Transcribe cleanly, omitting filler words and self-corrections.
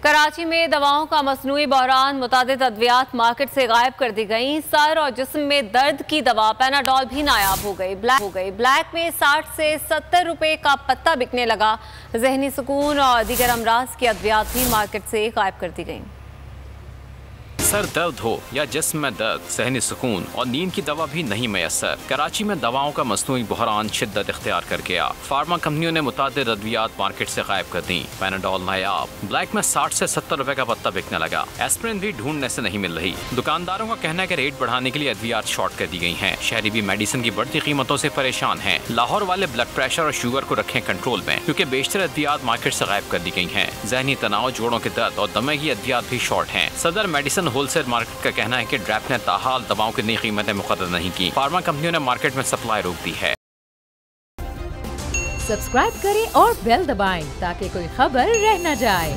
कराची में दवाओं का मसनूई बहरान, मुतादिद अद्वियात मार्केट से गायब कर दी गई। सर और जिस्म में दर्द की दवा पैनाडोल भी नायाब हो गई। ब्लैक में 60 से 70 रुपए का पत्ता बिकने लगा। जहनी सुकून और दीगर अमराज की अद्वियात भी मार्केट से गायब कर दी गई। सर दर्द हो या जिस्म में दर्द, सहनी सुकून और नींद की दवा भी नहीं मैसर। कराची में दवाओं का मसनूई बहरान शिद्दत इख्तियार कर गया। फार्मा कंपनियों ने मुतादिद अद्वियात मार्केट से गायब कर दी। पैनाडोल नायाब, ब्लैक में 60 से 70 रुपए का पत्ता बिकने लगा। एस्प्रिन भी ढूंढने से नहीं मिल रही। दुकानदारों का कहना है कि रेट बढ़ाने के लिए अद्वियात शॉर्ट कर दी गई हैं। शहरी भी मेडिसिन की बढ़ती कीमतों से परेशान हैं। लाहौर वाले ब्लड प्रेशर और शुगर को रखें कंट्रोल में, क्योंकि बेशतर अद्वियात मार्केट से गायब कर दी गई हैं। जहनी तनाव, जोड़ों के दर्द और दमे की अद्वियात भी शॉर्ट हैं। सदर मेडिसिन होलसेल मार्केट का कहना है कि ड्रैप ने ताहाल दवाओं की नई कीमतें मुकर्रर नहीं की। फार्मा कंपनियों ने मार्केट में सप्लाई रोक दी है। सब्सक्राइब करें और बेल दबाएं ताकि कोई खबर रह न जाए।